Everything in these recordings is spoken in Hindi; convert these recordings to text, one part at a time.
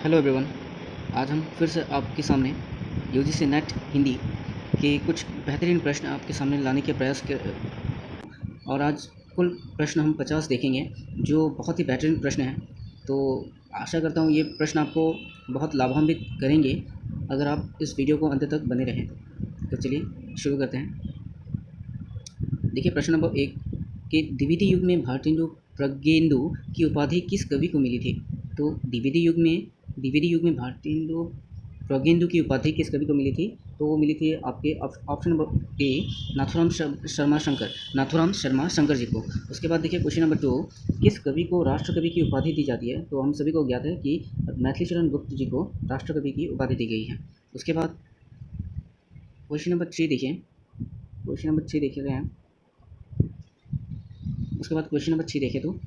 Hello everyone. आज हम फिर से आपके सामने यूजीसी नेट हिंदी के कुछ बेहतरीन प्रश्न आपके सामने लाने के प्रयास कर और आज कुल प्रश्न हम 50 देखेंगे जो बहुत ही बेहतरीन प्रश्न हैं। तो आशा करता हूँ ये प्रश्न आपको बहुत लाभान्वित करेंगे अगर आप इस वीडियो को अंत तक बने रहें। तो चलिए शुरू करते हैं। देखिए प्रश्न नंबर 1 कि द्विवेदी युग में भारतेंदु प्रज्ञेंदु की उपाधि किस कवि को मिली थी। तो द्विवेदी युग में भारतेंदु प्रज्ञेंदु की उपाधि किस कवि को मिली थी। तो वो मिली थी आपके option number A Nathuram Sharma Shankar ji को। उसके बाद देखिए क्वेश्चन नंबर 2 किस कवि को राष्ट्रकवि की उपाधि दी जाती है। तो हम सभी को ज्ञात है कि मैथिलीशरण गुप्त जी को राष्ट्रकवि की उपाधि दी गई है। उसके बाद क्वेश्चन नंबर 3 देखिए रहे हैं। उसके बाद क्वेश्चन नंबर 6 देखें तो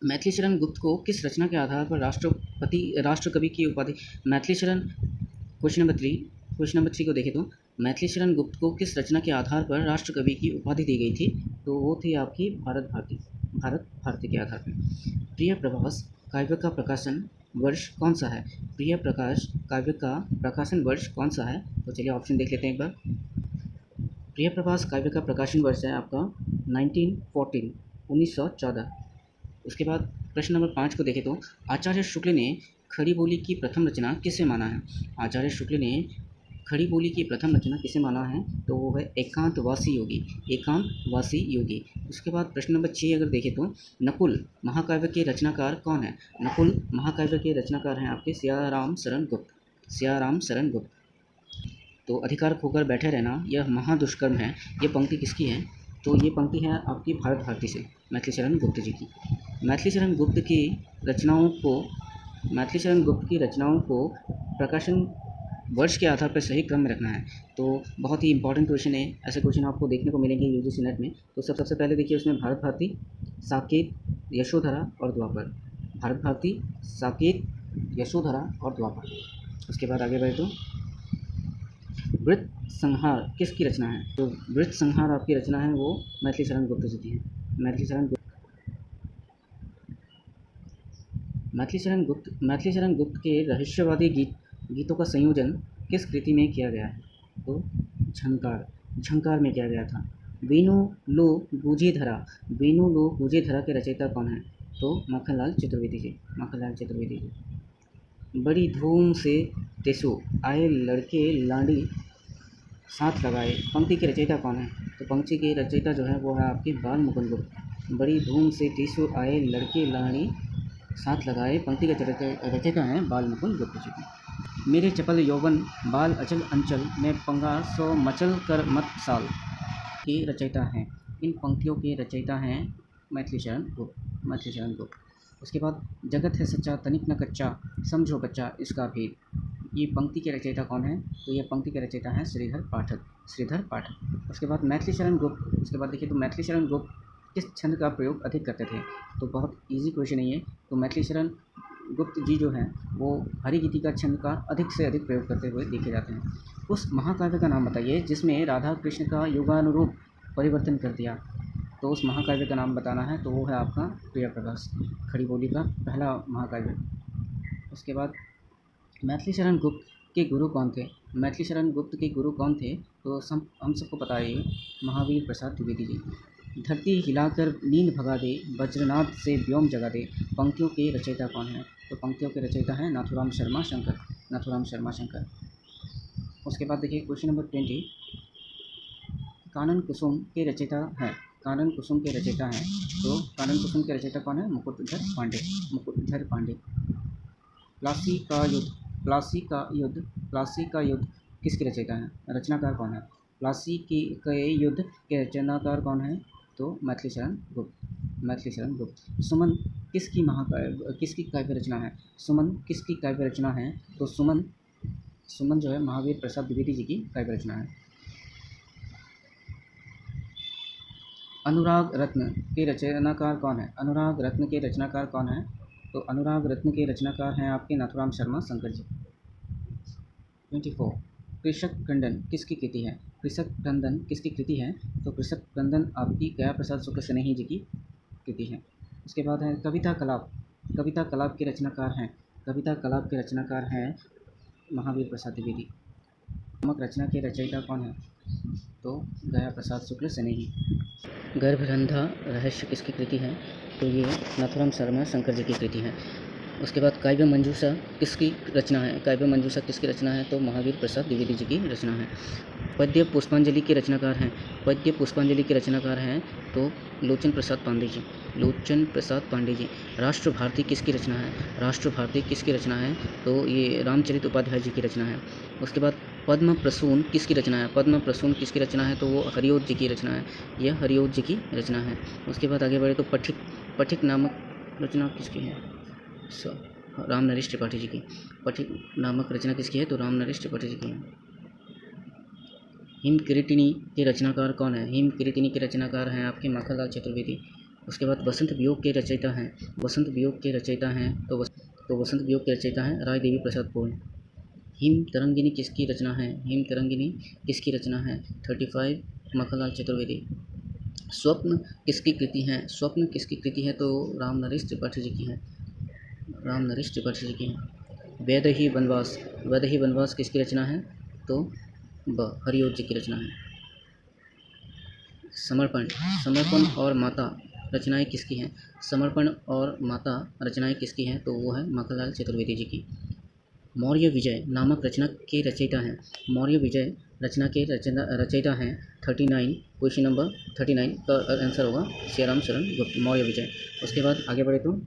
मैथिलीशरण गुप्त को किस रचना के आधार पर राष्ट्रकवि की उपाधि मैथिलीशरण क्वेश्चन नंबर 3 को देखें तो मैथिलीशरण गुप्त को किस रचना के आधार पर राष्ट्रकवि की उपाधि दी गई थी। तो वो थी आपकी भारत भारती के आधार पर। प्रिय प्रकाश काव्य का प्रकाशन वर्ष कौन सा है। प्रिय प्रकाश काव्य का प्रकाशन वर्ष कौन सा है। तो चलिए ऑप्शन देख लेते हैं एक बार। प्रिय प्रकाश काव्य का प्रकाशन वर्ष है आपका 1914। उसके बाद प्रश्न नंबर 5 को देखें तो आचार्य शुक्ल ने खड़ी बोली की प्रथम रचना किसे माना है। आचार्य शुक्ल ने खड़ी बोली की प्रथम रचना किसे माना है। तो वो है एकांतवासी योगी। उसके बाद प्रश्न नंबर 6 अगर देखें तो नकुल महाकाव्य के रचनाकार कौन है। नकुल महाकाव्य के रचनाकार हैं आपके सियाराम शरण गुप्त। तो अधिकार खोकर बैठे रहना यह महादुष्कर्म है, ये पंक्ति किसकी है। तो ये पंक्ति है आपकी भारत भारती से मैथिलीशरण गुप्त जी की। मैथिलीशरण गुप्त की रचनाओं को प्रकाशन वर्ष के आधार पर सही क्रम में रखना है। तो बहुत ही इंपॉर्टेंट क्वेश्चन है, ऐसे क्वेश्चन आपको देखने को मिलेंगे यूजीसी नेट में। तो सबसे पहले देखिए उसमें भारत भारती, साकेत, यशोधरा और द्वापर। भारत भारती, साकेत, यशोधरा और द्वापर। उसके बाद आगे बढ़े तो वृत्त संहार किसकी रचना है। तो वृत्त संहार आपकी रचना है वो मैथिलीशरण गुप्त जी की है। मैथिलीशरण गुप्त के रहस्यवादी गीतों का संयोजन किस कृति में किया गया है। तो झंकार में किया गया था। वेणु लो गूंजे धरा के रचयिता कौन है। तो माखनलाल चतुर्वेदी जी। बड़ी धूम से तेसो आए लड़के लाड़ी साथ लगाए पंक्ति के रचयिता कौन है। तो पंक्ति के रचयिता जो है वो है आपके बाल मुकुंद गुप्त। बड़ी धूम से तेसो आए लड़के लाड़ी साथ लगाए पंक्ति के रचयिता हैं बाल मुकुंद गुप्त जी। मेरे चपल यौवन बाल अचल अंचल में पंगा सो मचल कर मत साल के रचयिता हैं। इन पंक्तियों के रचयिता हैं मैथिलीशरण गुप्त। उसके बाद जगत है सच्चा तनिक न कच्चा समझो बच्चा इसका भेद, ये पंक्ति के रचयिता कौन है। तो ये पंक्ति के रचयिता हैं श्रीधर पाठक। उसके बाद मैथिलीशरण गुप्त किस छंद का प्रयोग अधिक करते थे। तो बहुत इजी क्वेश्चन है ये। तो मैथिलीशरण गुप्त जी जो हैं वो हरिगीति का छंद का अधिक से अधिक प्रयोग करते हुए देखे जाते हैं। उस महाकाव्य का नाम बताइए जिसमें राधा कृष्ण का युगानुरूप परिवर्तन कर दिया। तो उस महाकाव्य का नाम बताना है। तो वो है आपका प्रिय प्रकाश खड़ी बोली का पहला महाकाव्य। उसके बाद मैथिलीशरण गुप्त के गुरु कौन थे। मैथिलीशरण गुप्त के गुरु कौन थे। तो हम सबको पता है महावीर प्रसाद द्विवेदी जी। धरती हिलाकर नींद भगा दे वज्रनाथ से व्योम जगा दे पंक्तियों के रचयिता कौन है। तो पंक्तियों के रचयिता हैं नाथुराम शर्मा शंकर। उसके बाद देखिए क्वेश्चन नंबर 20 कानन कुसुम के रचयिता हैं। तो कानन कुसुम के रचयिता कौन है। मुकुटधर पांडे। प्लासी का युद्ध किसके रचयिता हैं। रचनाकार कौन है। प्लासी के युद्ध के रचनाकार कौन है। तो मैथिलीशरण गुप्त। सुमन किसकी काव्य रचना है। तो सुमन जो है महावीर प्रसाद द्विवेदी जी की काव्य रचना है। अनुराग रत्न के रचनाकार कौन है। तो अनुराग रत्न के रचनाकार हैं आपके नाथुराम शर्मा शंकर जी। 24 कृषक क्रंदन किसकी कृति है। तो कृषक क्रंदन आपकी गया प्रसाद शुक्ल स्नेही जी की कृति है। उसके बाद है कविता कलाप के रचनाकार हैं कविता कलाप के रचनाकार हैं महावीर प्रसाद द्विवेदी। नामक रचना के रचयिता कौन है? तो गया प्रसाद शुक्ल स्नेही। गर्भरंधा रहस्य किसकी कृति है? तो ये नाथुराम शर्मा शंकर जी की कृति है। उसके बाद काव्य मंजूषा किसकी रचना है? काव्य मंजूषा किसकी रचना है? तो महावीर प्रसाद द्विवेदी जी की रचना है। पद्य पुष्पांजलि के रचनाकार हैं? पद्य पुष्पांजलि के रचनाकार हैं तो लोचन प्रसाद पांडे जी। लोचन प्रसाद पांडे जी। राष्ट्र भारती किसकी रचना है? राष्ट्र भारती किसकी रचना है? तो ये रामचरित उपाध्याय जी की रचना है। उसके बाद पद्म प्रसून किसकी रचना है? पद्म प्रसून किसकी रचना है? तो वो हरिओत जी की रचना है। यह हरिओत जी की रचना है। उसके बाद आगे बढ़े तो पथिक पथिक नामक रचना किसकी है? राम नरेश त्रिपाठी जी की। पथिक नामक रचना किसकी है? तो राम नरेश त्रिपाठी जी की है। हिमकिरीटिनी के रचनाकार कौन है? हिमकिरीटिनी के रचनाकार हैं आपके माखनलाल चतुर्वेदी। उसके बाद वसंत वियोग के रचयिता हैं? वसंत वियोग के रचयिता हैं तो वसंत वियोग के रचयिता हैं राय देवी प्रसाद पूर्ण। हिम तरंगिनी किसकी रचना है? हिम तरंगिनी किसकी रचना है? 35 माखनलाल चतुर्वेदी। स्वप्न किसकी कृति है? स्वप्न किसकी कृति है? तो राम नरेश त्रिपाठी जी की है। राम नरेश त्रिपाठी जी की है। वैदेही वनवास। वैदेही वनवास किसकी रचना है? तो हरिओत जी की रचना है। समर्पण समर्पण और माता रचनाएं किसकी हैं? समर्पण और माता रचनाएं किसकी हैं? तो वो है माखनलाल चतुर्वेदी जी की। मौर्य विजय नामक रचना के रचयिता हैं? मौर्य विजय रचना के रचयिता हैं 39। क्वेश्चन नंबर 39 का आंसर होगा सियाराम शरण गुप्त। मौर्य विजय। उसके बाद आगे बढ़े तो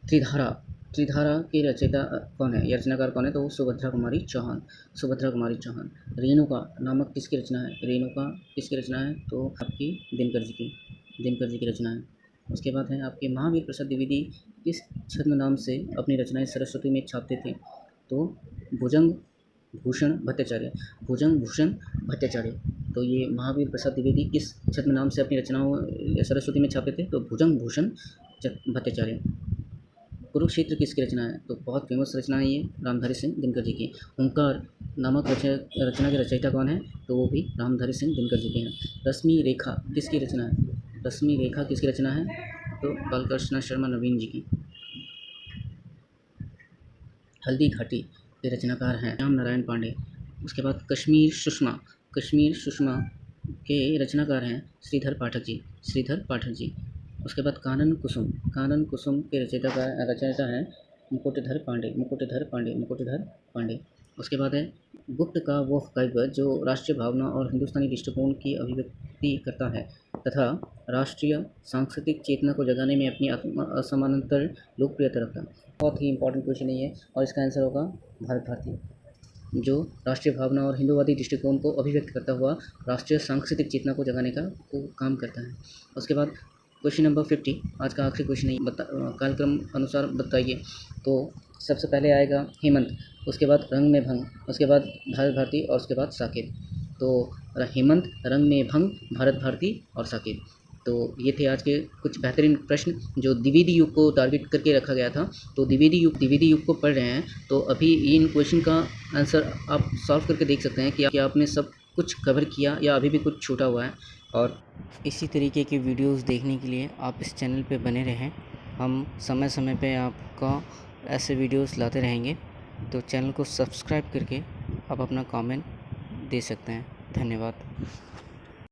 त्रिधारा। त्रिधारा के रचयिता कौन है? यह रचनाकार कौन है? तो सुभद्रा कुमारी चौहान। सुभद्रा कुमारी चौहान। रेणुका नामक किसकी रचना है? रेणुका किसकी रचना है? तो आपकी दिनकर जी की। दिनकर जी की रचना है। उसके बाद है आपके महावीर प्रसाद द्विवेदी किस छद्म नाम से अपनी रचनाएं सरस्वती में छापते थे? तो भुजंग भूषण भट्टाचार्य। भुजंग भूषण भट्टाचार्य। तो ये महावीर प्रसाद द्विवेदी किस छद्म नाम से अपनी रचनाओं सरस्वती में छापते थे? तो भुजंग भूषण भट्टाचार्य। कुरुक्षेत्र किसकी रचना है? तो बहुत फेमस रचना है ये रामधारी सिंह दिनकर जी की। ओंकार नामक रचना के रचयिता कौन है? तो वो भी रामधारी सिंह दिनकर जी के हैं। रश्मि रेखा किसकी रचना है? रश्मि रेखा किसकी रचना है? तो बालकृष्ण शर्मा नवीन जी की। हल्दी घाटी के रचनाकार हैं राम नारायण पांडे। उसके बाद कश्मीर सुषमा। कश्मीर सुषमा के रचनाकार हैं श्रीधर पाठक जी। श्रीधर पाठक जी। उसके बाद कानन कुसुम। कानन कुसुम के रचयिता हैं मुकुटधर पांडे। मुकुटधर पांडे। मुकुटधर पांडे। उसके बाद है गुप्त का वह काव्य जो राष्ट्रीय भावना और हिंदुस्तानी दृष्टिकोण की अभिव्यक्ति करता है तथा राष्ट्रीय सांस्कृतिक चेतना को जगाने में अपनी असमानांतर लोकप्रियता रखता है। बहुत ही इंपॉर्टेंट क्वेश्चन है ये और इसका आंसर होगा भारत भारती, जो राष्ट्रीय भावना और हिंदूवादी दृष्टिकोण को अभिव्यक्त करता हुआ राष्ट्रीय सांस्कृतिक चेतना को जगाने का काम करता है। उसके बाद क्वेश्चन नंबर 50 आज का आखिरी क्वेश्चन है। कालक्रम अनुसार बताइए। तो सबसे पहले आएगा हेमंत, उसके बाद रंग में भंग, उसके बाद भारत भारती और उसके बाद साकेत। तो हेमंत, रंग में भंग, भारत भारती और साकेत। तो ये थे आज के कुछ बेहतरीन प्रश्न जो द्विवेदी युग को टारगेट करके रखा गया था। तो द्विवेदी युग को पढ़ रहे हैं तो अभी इन क्वेश्चन का आंसर आप सॉल्व करके देख सकते हैं कि क्या आपने सब कुछ कवर किया या अभी भी कुछ छूटा हुआ है। और इसी तरीके की वीडियोस देखने के लिए आप इस चैनल पे बने रहें। हम समय समय पे आपका ऐसे वीडियोस लाते रहेंगे। तो चैनल को सब्सक्राइब करके आप अपना कमेंट दे सकते हैं। धन्यवाद।